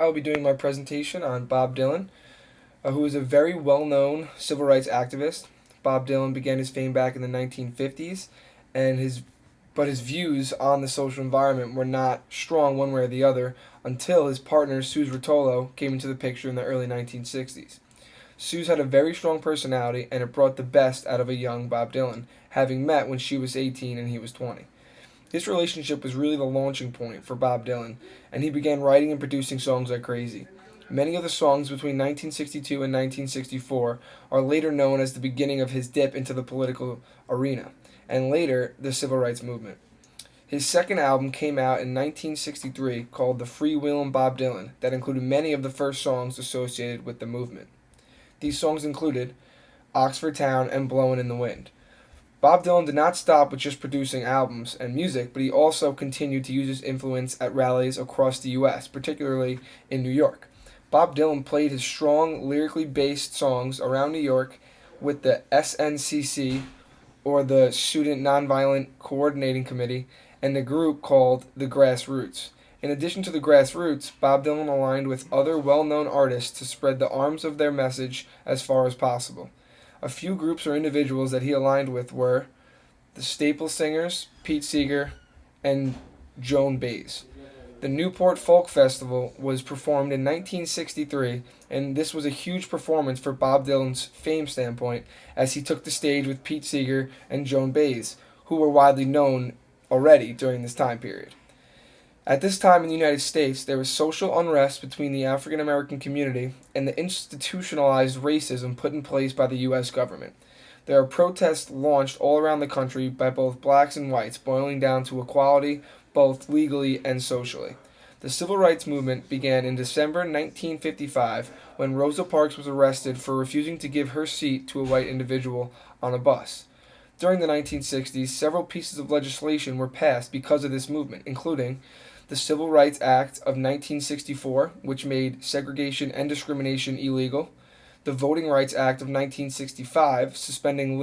I will be doing my presentation on Bob Dylan, who is a very well known civil rights activist. Bob Dylan began his fame back in the 1950s, and his views on the social environment were not strong one way or the other until his partner Suze Rotolo came into the picture in the early 1960s. Suze had a very strong personality, and it brought the best out of a young Bob Dylan, having met when she was 18 and he was 20. This relationship was really the launching point for Bob Dylan, and he began writing and producing songs like crazy. Many of the songs between 1962 and 1964 are later known as the beginning of his dip into the political arena, and later the civil rights movement. His second album came out in 1963 called The Freewheelin' Bob Dylan, that included many of the first songs associated with the movement. These songs included Oxford Town and Blowin' in the Wind. Bob Dylan did not stop with just producing albums and music, but he also continued to use his influence at rallies across the U.S., particularly in New York. Bob Dylan played his strong, lyrically based songs around New York with the SNCC, or the Student Nonviolent Coordinating Committee, and the group called the Grassroots. In addition to the Grassroots, Bob Dylan aligned with other well known artists to spread the arms of their message as far as possible. A few groups or individuals that he aligned with were the Staple Singers, Pete Seeger, and Joan Baez. The Newport Folk Festival was performed in 1963, and this was a huge performance for Bob Dylan's fame standpoint, as he took the stage with Pete Seeger and Joan Baez, who were widely known already during this time period. At this time in the United States, there was social unrest between the African American community and the institutionalized racism put in place by the U.S. government. There are protests launched all around the country by both blacks and whites, boiling down to equality both legally and socially. The civil rights movement began in December 1955 when Rosa Parks was arrested for refusing to give her seat to a white individual on a bus. During the 1960s, several pieces of legislation were passed because of this movement, including the Civil Rights Act of 1964, which made segregation and discrimination illegal, the Voting Rights Act of 1965, suspending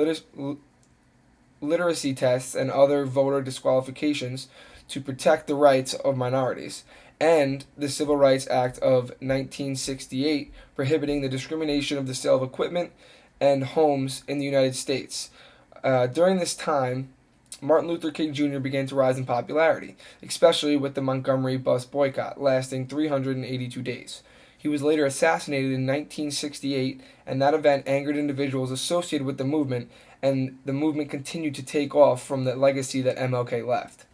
literacy tests and other voter disqualifications to protect the rights of minorities, and the Civil Rights Act of 1968, prohibiting the discrimination of the sale of equipment and homes in the United States. During this time, Martin Luther King Jr. began to rise in popularity, especially with the Montgomery bus boycott, lasting 382 days. He was later assassinated in 1968, and that event angered individuals associated with the movement, and the movement continued to take off from the legacy that MLK left.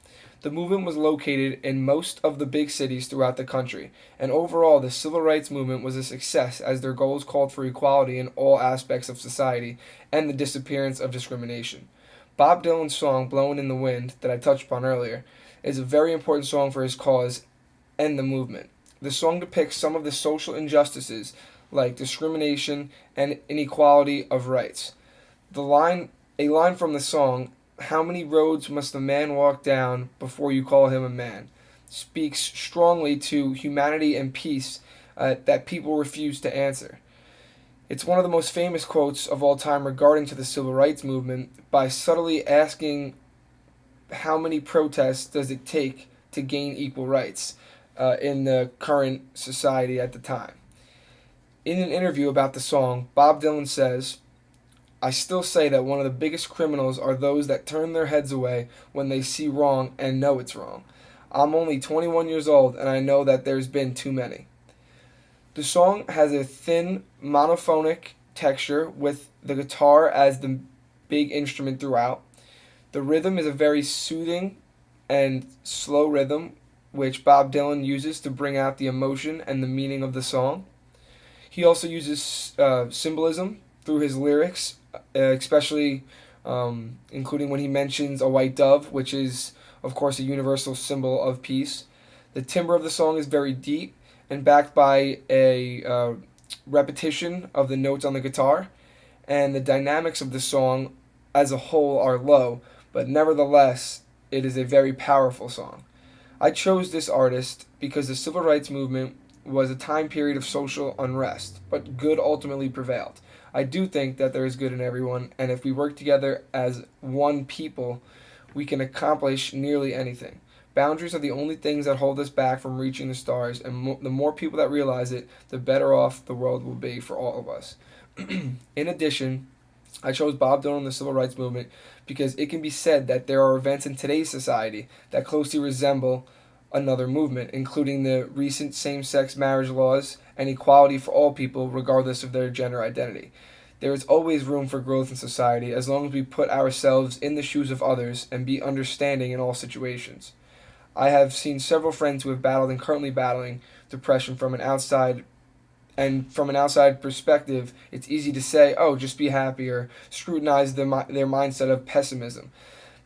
The movement was located in most of the big cities throughout the country, and overall the civil rights movement was a success as their goals called for equality in all aspects of society and the disappearance of discrimination. Bob Dylan's song Blowin' in the Wind, that I touched upon earlier, is a very important song for his cause and the movement. The song depicts some of the social injustices like discrimination and inequality of rights. A line from the song, "How many roads must a man walk down before you call him a man?" speaks strongly to humanity and peace that people refuse to answer. It's one of the most famous quotes of all time regarding to the civil rights movement by subtly asking how many protests does it take to gain equal rights in the current society at the time. In an interview about the song, Bob Dylan says, "I still say that one of the biggest criminals are those that turn their heads away when they see wrong and know it's wrong. I'm only 21 years old and I know that there's been too many." The song has a thin monophonic texture with the guitar as the big instrument throughout. The rhythm is a very soothing and slow rhythm, which Bob Dylan uses to bring out the emotion and the meaning of the song. He also uses symbolism through his lyrics, especially including when he mentions a white dove, which is, of course, a universal symbol of peace. The timbre of the song is very deep and backed by a repetition of the notes on the guitar, and the dynamics of the song as a whole are low, but nevertheless, it is a very powerful song. I chose this artist because the civil rights movement was a time period of social unrest, but good ultimately prevailed. I do think that there is good in everyone, and if we work together as one people, we can accomplish nearly anything. Boundaries are the only things that hold us back from reaching the stars, and the more people that realize it, the better off the world will be for all of us. In addition, I chose Bob Dylan and the Civil Rights Movement because it can be said that there are events in today's society that closely resemble another movement, including the recent same sex marriage laws and equality for all people, regardless of their gender identity. There is always room for growth in society as long as we put ourselves in the shoes of others and be understanding in all situations. I have seen several friends who have battled and currently battling depression from an outside perspective, it's easy to say, "Oh, just be happy," or scrutinize their mindset of pessimism.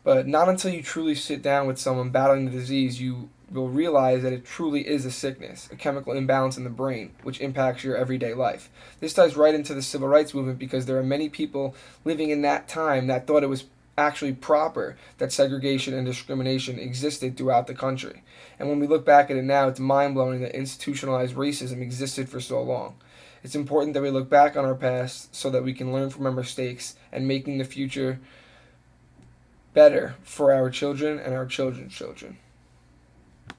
But not until you truly sit down with someone battling the disease you will realize that it truly is a sickness, a chemical imbalance in the brain, which impacts your everyday life. This ties right into the civil rights movement because there are many people living in that time that thought it was actually proper that segregation and discrimination existed throughout the country. And when we look back at it now, it's mind blowing that institutionalized racism existed for so long. It's important that we look back on our past so that we can learn from our mistakes and making the future better for our children and our children's children.